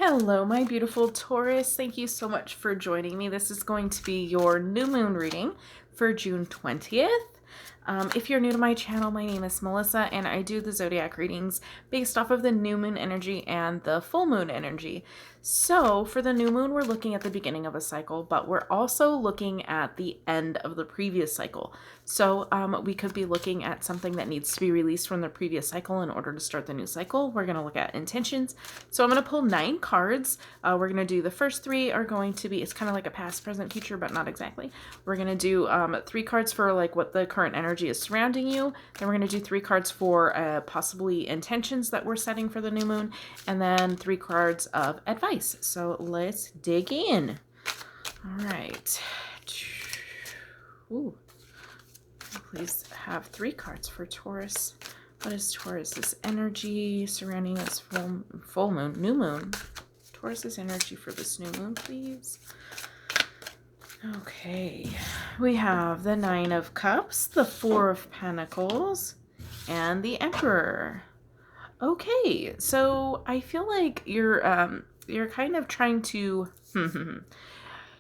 Hello, my beautiful Taurus. Thank you so much for joining me. This is going to be your new moon reading for June 20th. If you're new to my channel, my name is Melissa, and I do the zodiac readings based off of the new moon energy and the full moon energy. So for the new moon, we're looking at the beginning of a cycle, but we're also looking at the end of the previous cycle. So we could be looking at something that needs to be released from the previous cycle in order to start the new cycle. We're going to look at intentions. So I'm going to pull 9 cards. We're going to do the first 3 are going to be, it's kind of like a past, present, future, but not exactly. We're going to do 3 cards for like what the current energy is surrounding you. Then we're going to do 3 cards for possibly intentions that we're setting for the new moon. And then 3 cards of advice. So let's dig in. All right. Ooh. Please have 3 cards for Taurus. What is Taurus's energy surrounding this full moon, new moon? Taurus's energy for this new moon, please. Okay. We have the 9 of Cups, the 4 of Pentacles, and the Emperor. Okay, so I feel like you're kind of trying to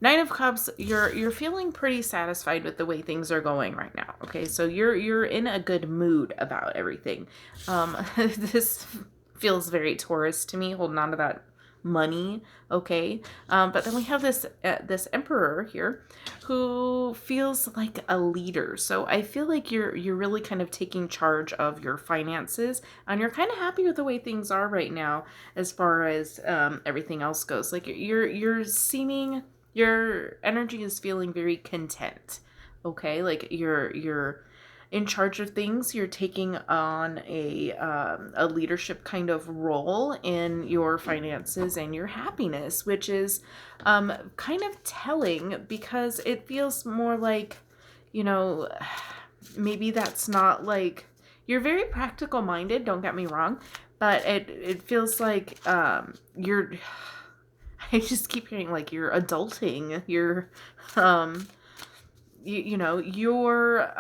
9 of Cups, you're feeling pretty satisfied with the way things are going right now. Okay, so you're in a good mood about everything. This feels very Taurus to me, holding on to that money. Okay, but then we have this Emperor here who feels like a leader. So I feel like you're really kind of taking charge of your finances, and you're kind of happy with the way things are right now as far as everything else goes. Like you're seeming, your energy is feeling very content. Okay, like you're in charge of things. You're taking on a leadership kind of role in your finances and your happiness, which is kind of telling, because it feels more like, you know, maybe that's not like, you're very practical minded, don't get me wrong, but it feels like you're, I just keep hearing like you're adulting, you're you know, you're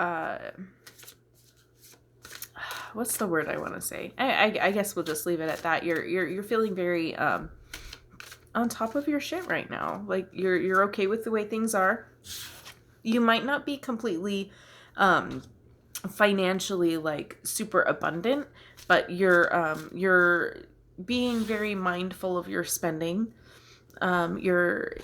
what's the word I want to say? I guess we'll just leave it at that. You're feeling very on top of your shit right now. Like you're okay with the way things are. You might not be completely financially like super abundant, but you're being very mindful of your spending. You're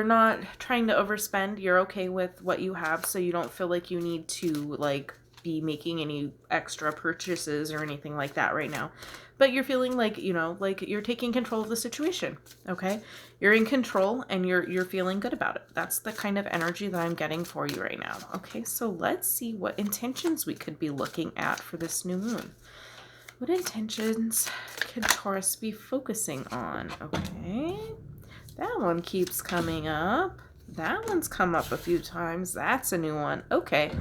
not trying to overspend. You're okay with what you have, so you don't feel like you need to like be making any extra purchases or anything like that right now. But you're feeling like, like you're taking control of the situation. Okay? You're in control and you're feeling good about it. That's the kind of energy that I'm getting for you right now. Okay, so let's see what intentions we could be looking at for this new moon. What intentions could Taurus be focusing on? Okay, that one keeps coming up. That one's come up a few times. That's a new one. Okay,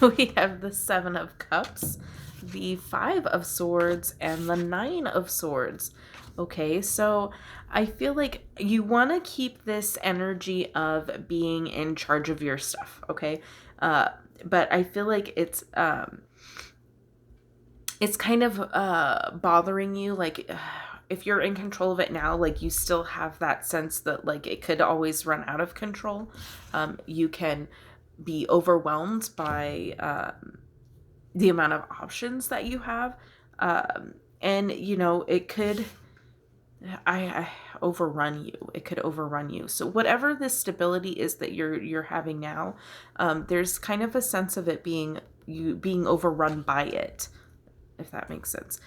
we have the 7 of Cups, the 5 of Swords, and the 9 of Swords. Okay, so I feel like you want to keep this energy of being in charge of your stuff, okay? But I feel like it's kind of bothering you, like if you're in control of it now, like you still have that sense that like it could always run out of control. You can be overwhelmed by the amount of options that you have, and it could I overrun you. It could overrun you. So whatever this stability is that you're having now, there's kind of a sense of it being overrun by it, if that makes sense.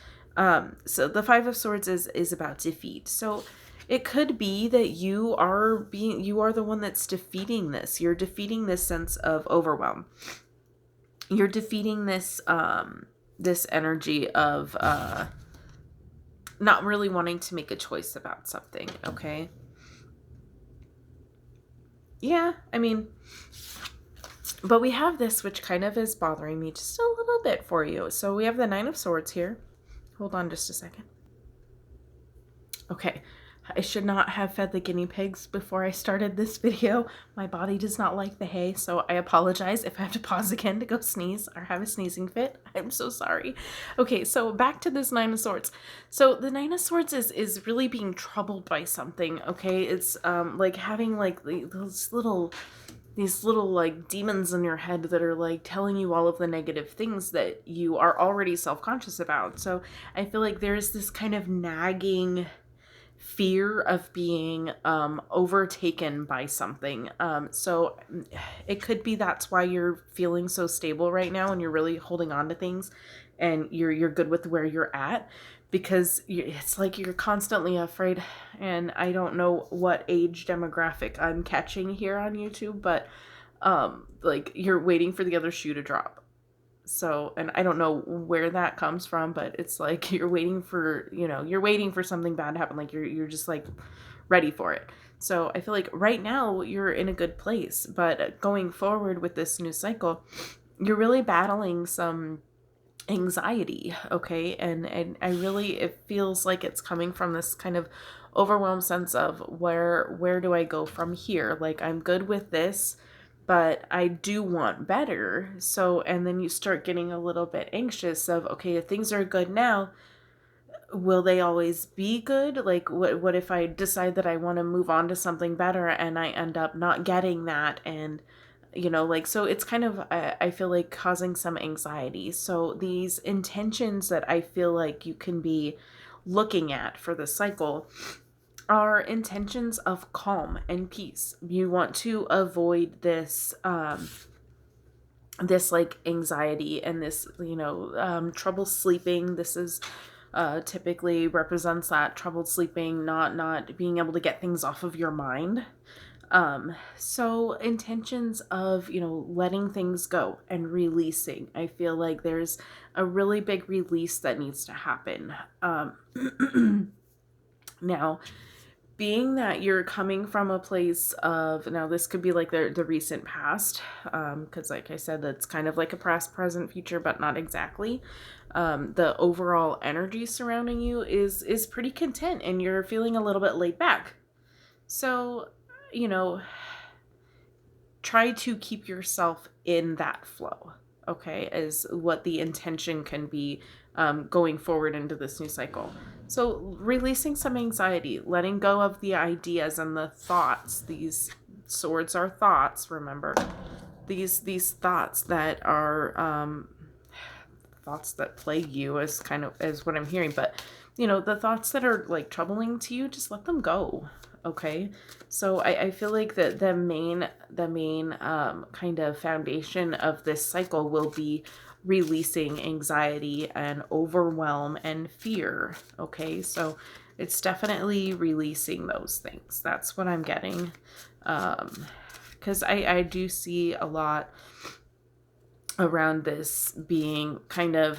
So the 5 of Swords is about defeat. So it could be that you are the one that's defeating this. You're defeating this sense of overwhelm. You're defeating this this energy of not really wanting to make a choice about something, okay? Yeah, I mean, but we have this, which kind of is bothering me just a little bit for you. So we have the 9 of Swords here. Hold on just a second. Okay. I should not have fed the guinea pigs before I started this video. My body does not like the hay, so I apologize if I have to pause again to go sneeze or have a sneezing fit. I'm so sorry. Okay, so back to this Nine of Swords. So the Nine of Swords is really being troubled by something, okay? It's like having like these little like demons in your head that are like telling you all of the negative things that you are already self-conscious about. So I feel like there's this kind of nagging fear of being overtaken by something. So it could be that's why you're feeling so stable right now and you're really holding on to things and you're good with where you're at, because it's like you're constantly afraid. And I don't know what age demographic I'm catching here on YouTube, but like you're waiting for the other shoe to drop. So, and I don't know where that comes from, but it's like you're waiting for, you're waiting for something bad to happen. Like you're just like ready for it. So I feel like right now you're in a good place, but going forward with this new cycle, you're really battling some anxiety. Okay. And I really, it feels like it's coming from this kind of overwhelmed sense of where do I go from here? Like I'm good with this, but I do want better. So, and then you start getting a little bit anxious of, okay, if things are good now, will they always be good? Like, what if I decide that I want to move on to something better and I end up not getting that? And, like, so it's kind of, I feel like causing some anxiety. So these intentions that I feel like you can be looking at for the cycle are intentions of calm and peace. You want to avoid this this like anxiety and this trouble sleeping. This is typically represents that troubled sleeping, not being able to get things off of your mind. So intentions of letting things go and releasing. I feel like there's a really big release that needs to happen. Now, being that you're coming from a place of, now this could be like the recent past, because like I said, that's kind of like a past, present, future, but not exactly. The overall energy surrounding you is pretty content and you're feeling a little bit laid back. So, try to keep yourself in that flow, okay, is what the intention can be going forward into this new cycle. So releasing some anxiety, letting go of the ideas and the thoughts. These swords are thoughts, remember. These thoughts that are thoughts that plague you is kind of as what I'm hearing. But the thoughts that are like troubling to you, just let them go. Okay, so I feel like the main kind of foundation of this cycle will be releasing anxiety and overwhelm and fear. Okay, so it's definitely releasing those things. That's what I'm getting, because I do see a lot around this being kind of,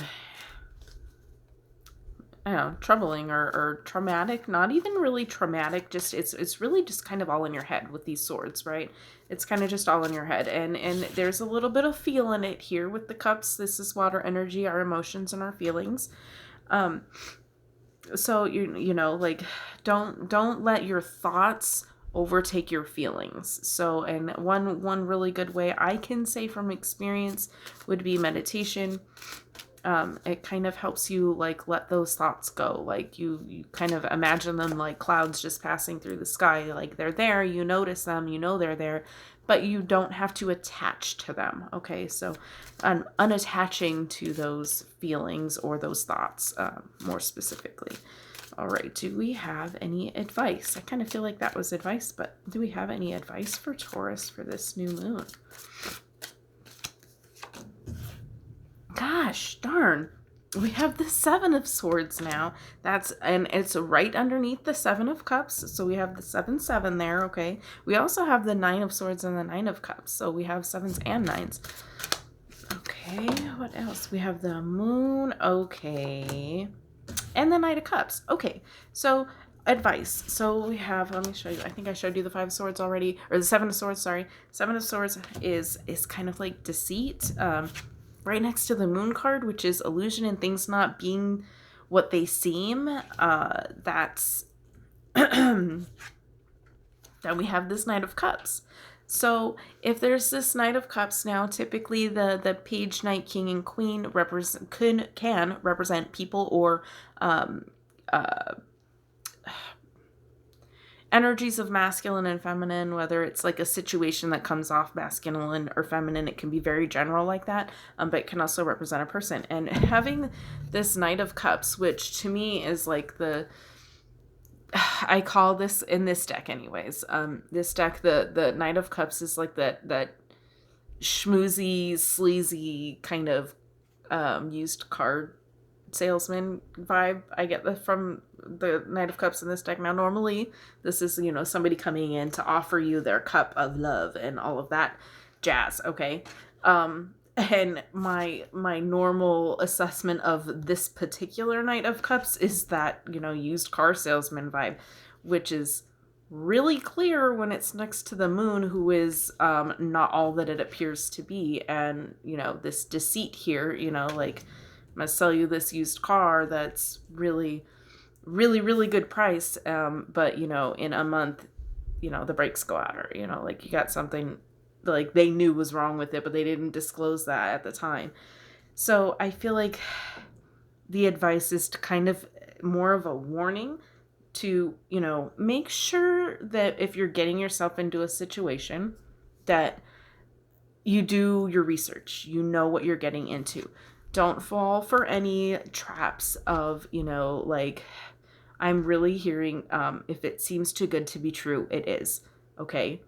I don't know, troubling or traumatic. Not even really traumatic, just it's really just kind of all in your head with these swords, right? It's kind of just all in your head, and there's a little bit of feel in it here with the cups. This is water energy, our emotions and our feelings. So like don't let your thoughts overtake your feelings. So, and one really good way I can say from experience would be meditation. It kind of helps you like let those thoughts go. Like you kind of imagine them like clouds just passing through the sky. Like they're there, you notice them, they're there, but you don't have to attach to them. Okay, so unattaching to those feelings or those thoughts, more specifically. All right, do we have any advice? I kind of feel like that was advice, but do we have any advice for Taurus for this new moon? Gosh darn, we have the Seven of Swords now. And it's right underneath the Seven of Cups. So we have the 7-7 there, okay? We also have the Nine of Swords and the Nine of Cups. So we have sevens and nines. Okay, what else? We have the Moon, okay. And the Knight of Cups. Okay, so advice. So we have, let me show you. I think I showed you the Five of Swords already, or the Seven of Swords, sorry. Seven of Swords is kind of like deceit. Right next to the Moon card, which is illusion and things not being what they seem. That's Then we have this Knight of Cups. So if there's this Knight of Cups now, typically the Page, Knight, King, and Queen can represent people or uh, energies of masculine and feminine, whether it's like a situation that comes off masculine or feminine. It can be very general like that, but it can also represent a person. And having this Knight of Cups, which to me is like I call this in this deck anyways. This deck, the Knight of Cups is like that schmoozy, sleazy kind of used card salesman vibe I get from the Knight of Cups in this deck. Now, normally this is, somebody coming in to offer you their cup of love and all of that jazz, okay? And my normal assessment of this particular Knight of Cups is that, used car salesman vibe, which is really clear when it's next to the moon, who is not all that it appears to be. And, this deceit here, like, I'm going to sell you this used car that's really, really, really good price. But, in a month, the brakes go out, or, like you got something like they knew was wrong with it, but they didn't disclose that at the time. So I feel like the advice is to kind of more of a warning to, make sure that if you're getting yourself into a situation that you do your research, what you're getting into. Don't fall for any traps of, like, I'm really hearing, if it seems too good to be true, it is. Okay?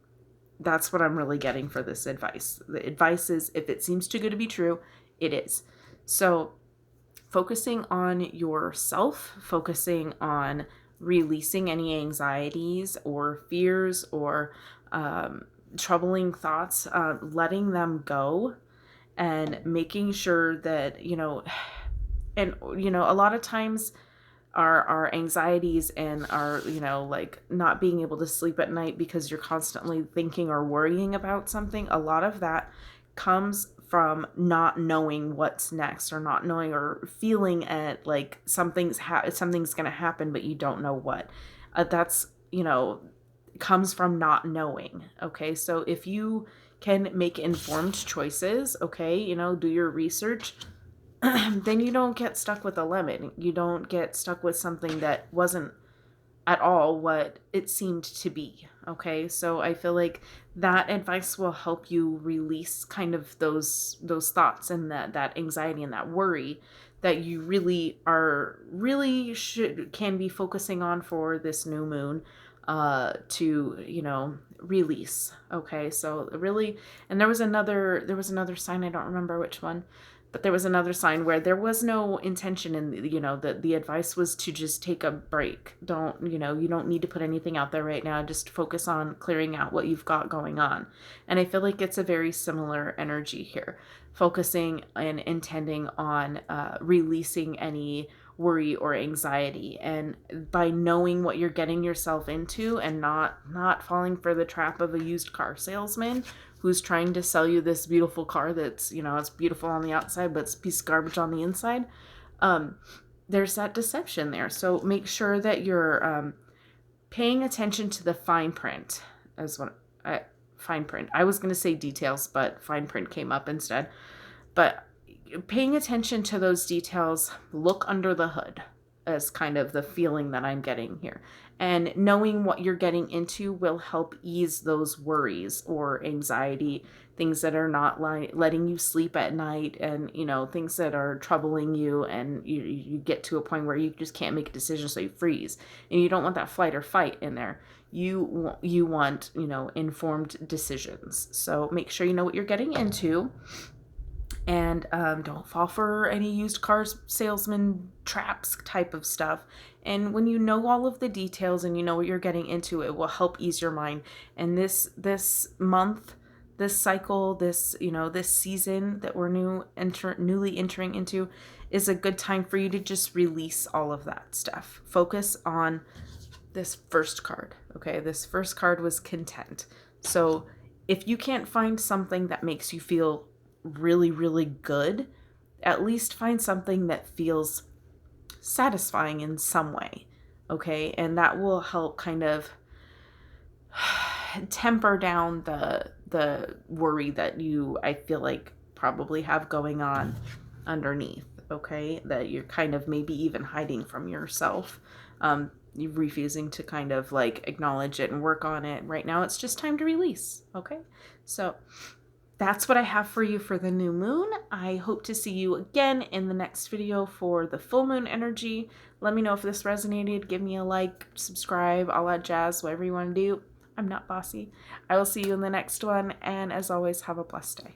That's what I'm really getting for this advice. The advice is, if it seems too good to be true, it is. So focusing on yourself, focusing on releasing any anxieties or fears or troubling thoughts, letting them go, and making sure that, and, a lot of times our anxieties and our, like not being able to sleep at night because you're constantly thinking or worrying about something, a lot of that comes from not knowing what's next, or not knowing or feeling at like something's going to happen, but you don't know what. That's, comes from not knowing. Okay. So if you can make informed choices, okay, do your research, then you don't get stuck with a lemon. You don't get stuck with something that wasn't at all what it seemed to be. Okay, so I feel like that advice will help you release kind of those thoughts and that anxiety and that worry that you can be focusing on for this new moon, to release. Okay, so really, and there was another sign, I don't remember which one, but there was another sign where there was no intention in, the advice was to just take a break. You don't need to put anything out there right now. Just focus on clearing out what you've got going on. And I feel like it's a very similar energy here, focusing and intending on releasing any worry or anxiety. And by knowing what you're getting yourself into and not falling for the trap of a used car salesman who's trying to sell you this beautiful car that's, it's beautiful on the outside, but it's a piece of garbage on the inside. There's that deception there. So make sure that you're paying attention to the fine print. Fine print. I was going to say details, but fine print came up instead. But paying attention to those details, look under the hood, as kind of the feeling that I'm getting here. And knowing what you're getting into will help ease those worries or anxiety, things that are not letting you sleep at night, and, things that are troubling you, and you get to a point where you just can't make a decision, so you freeze. And you don't want that flight or fight in there. You want, informed decisions. So make sure you know what you're getting into. And don't fall for any used car salesman traps type of stuff. And when you know all of the details and you know what you're getting into, it will help ease your mind. And this month, this cycle, this season that we're newly entering into is a good time for you to just release all of that stuff. Focus on this first card. Okay, this first card was content. So if you can't find something that makes you feel really, really good, at least find something that feels satisfying in some way. okay? And that will help kind of temper down the worry that you, I feel like, probably have going on underneath, okay? That you're kind of maybe even hiding from yourself. You're refusing to kind of like acknowledge it and work on it. Right now, it's just time to release, okay? So that's what I have for you for the new moon. I hope to see you again in the next video for the full moon energy. Let me know if this resonated. Give me a like, subscribe, all that jazz, whatever you want to do. I'm not bossy. I will see you in the next one, and as always, have a blessed day.